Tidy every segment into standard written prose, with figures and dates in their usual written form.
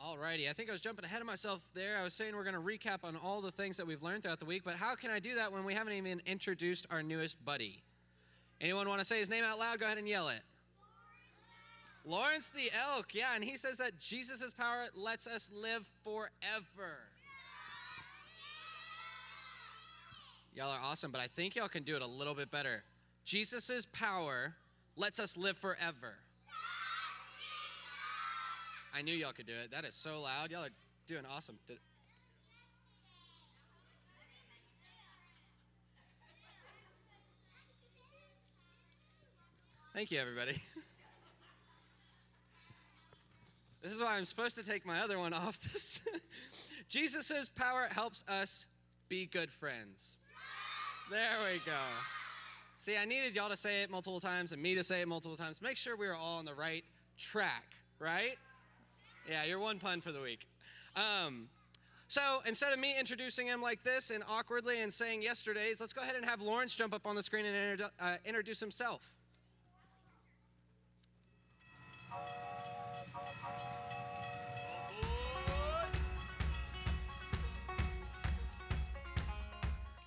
Alrighty, I think I was jumping ahead of myself there. I was saying we're going to recap on all the things that we've learned throughout the week, but how can I do that when we haven't even introduced our newest buddy? Anyone want to say his name out loud? Go ahead and yell it. Lawrence the elk, yeah, and he says that Jesus' power lets us live forever. Y'all are awesome, but I think y'all can do it a little bit better. Jesus' power lets us live forever. I knew y'all could do it. That is so loud. Y'all are doing awesome. Thank you, everybody. This is why I'm supposed to take my other one off. Jesus' power helps us be good friends. There we go. See, I needed y'all to say it multiple times and me to say it multiple times. Make sure we are all on the right track, right? Yeah, you're one pun for the week. So instead of me introducing him like this and awkwardly and saying yesterday's, let's go ahead and have Lawrence jump up on the screen and introduce himself.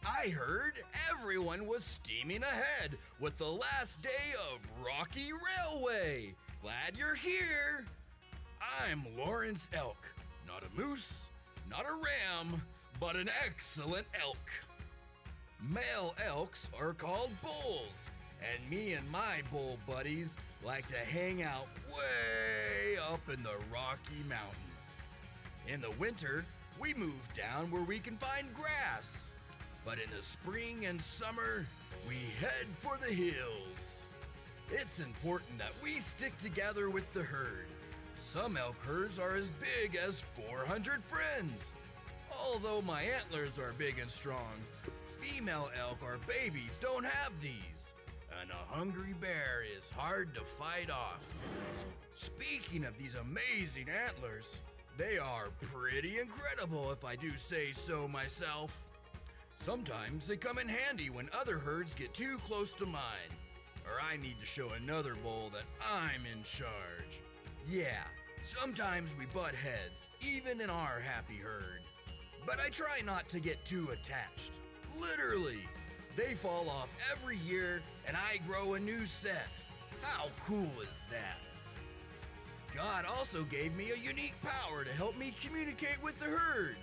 I heard everyone was steaming ahead with the last day of Rocky Railway. Glad you're here. I'm Lawrence Elk, not a moose, not a ram, but an excellent elk. Male elks are called bulls, and me and my bull buddies like to hang out way up in the Rocky Mountains. In the winter, we move down where we can find grass, but in the spring and summer, we head for the hills. It's important that we stick together with the herd. Some elk herds are as big as 400 friends. Although my antlers are big and strong, female elk or babies don't have these, and a hungry bear is hard to fight off. Speaking of these amazing antlers, they are pretty incredible if I do say so myself. Sometimes they come in handy when other herds get too close to mine, or I need to show another bull that I'm in charge. Yeah, sometimes we butt heads, even in our happy herd. But I try not to get too attached. Literally, they fall off every year and I grow a new set. How cool is that? God also gave me a unique power to help me communicate with the herd.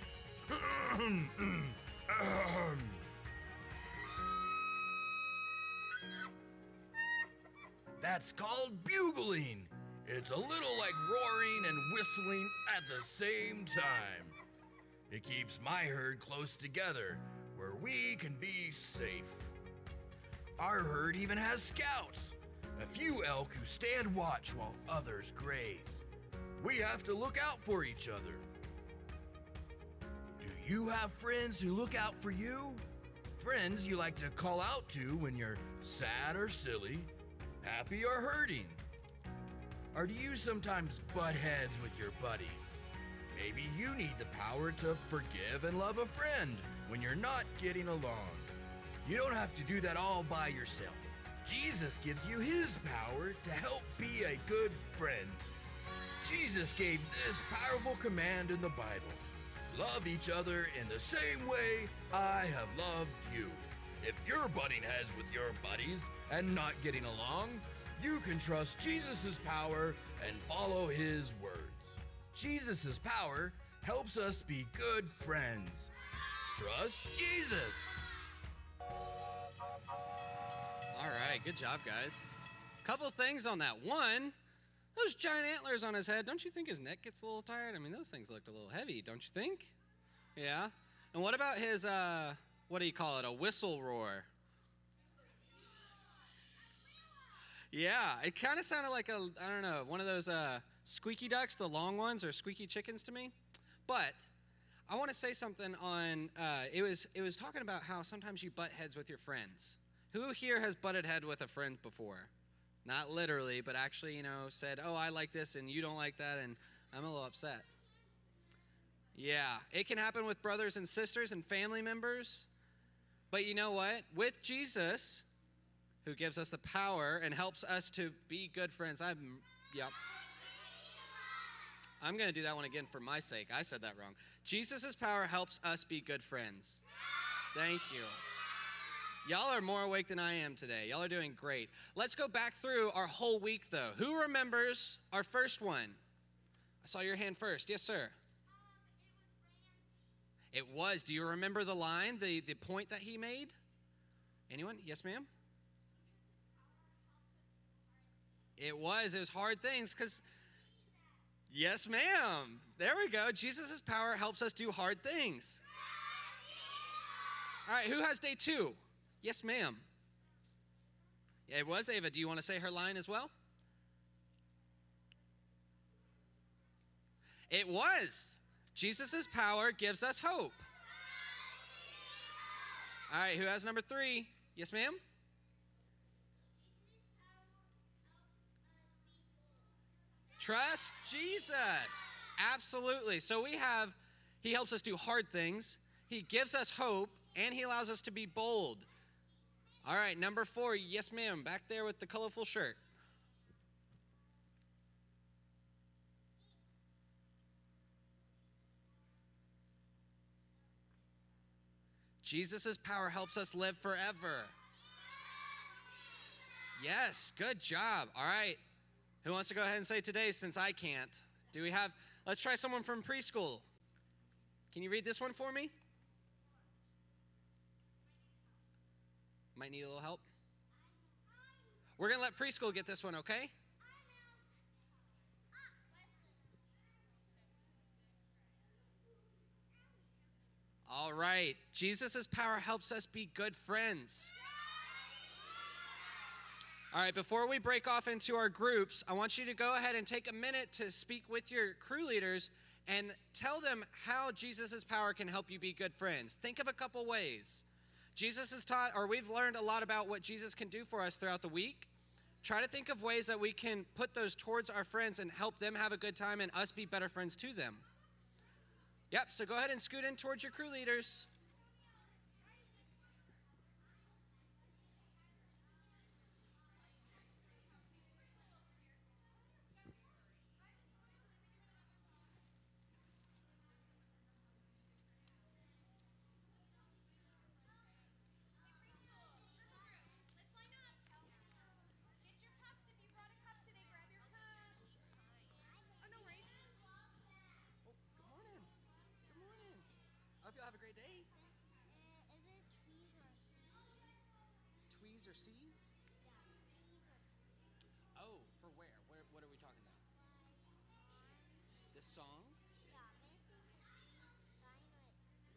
That's called bugling. It's a little like roaring and whistling at the same time. It keeps my herd close together where we can be safe. Our herd even has scouts, a few elk who stand watch while others graze. We have to look out for each other. Do you have friends who look out for you? Friends you like to call out to when you're sad or silly, happy or hurting? Or do you sometimes butt heads with your buddies? Maybe you need the power to forgive and love a friend when you're not getting along. You don't have to do that all by yourself. Jesus gives you his power to help be a good friend. Jesus gave this powerful command in the Bible. Love each other in the same way I have loved you. If you're butting heads with your buddies and not getting along, you can trust Jesus' power and follow his words. Jesus' power helps us be good friends. Trust Jesus. All right, good job, guys. Couple things on that. One, those giant antlers on his head, don't you think his neck gets a little tired? I mean, those things looked a little heavy, don't you think? Yeah. And what about his, what do you call it, a whistle roar? Yeah, it kind of sounded like I don't know, one of those squeaky ducks, the long ones, or squeaky chickens to me. But I want to say something on, it was talking about how sometimes you butt heads with your friends. Who here has butted head with a friend before? Not literally, but actually, said, oh, I like this and you don't like that and I'm a little upset. Yeah, it can happen with brothers and sisters and family members. But you know what? With Jesus, who gives us the power and helps us to be good friends. I'm going to do that one again for my sake. I said that wrong. Jesus' power helps us be good friends. Thank you. Y'all are more awake than I am today. Y'all are doing great. Let's go back through our whole week, though. Who remembers our first one? I saw your hand first. Yes, sir. It was. Do you remember the line, the point that he made? Anyone? Yes, ma'am? It was hard things because, yes, ma'am. There we go. Jesus' power helps us do hard things. All right, who has day 2? Yes, ma'am. Yeah, it was Ava. Do you want to say her line as well? It was. Jesus' power gives us hope. All right, who has number 3? Yes, ma'am? Trust Jesus. Absolutely. So he helps us do hard things. He gives us hope, and he allows us to be bold. All right, number 4. Yes, ma'am. Back there with the colorful shirt. Jesus' power helps us live forever. Yes, good job. All right. Who wants to go ahead and say today since I can't? Let's try someone from preschool. Can you read this one for me? Might need a little help. We're going to let preschool get this one, okay? All right. Jesus' power helps us be good friends. All right, before we break off into our groups, I want you to go ahead and take a minute to speak with your crew leaders and tell them how Jesus' power can help you be good friends. Think of a couple ways. We've learned a lot about what Jesus can do for us throughout the week. Try to think of ways that we can put those towards our friends and help them have a good time and us be better friends to them. Yep, so go ahead and scoot in towards your crew leaders. I hope you'll have a great day. Is it trees or seas? Tweez or C's? Yeah, seas or trees. Oh, for where? What are we talking about? This song?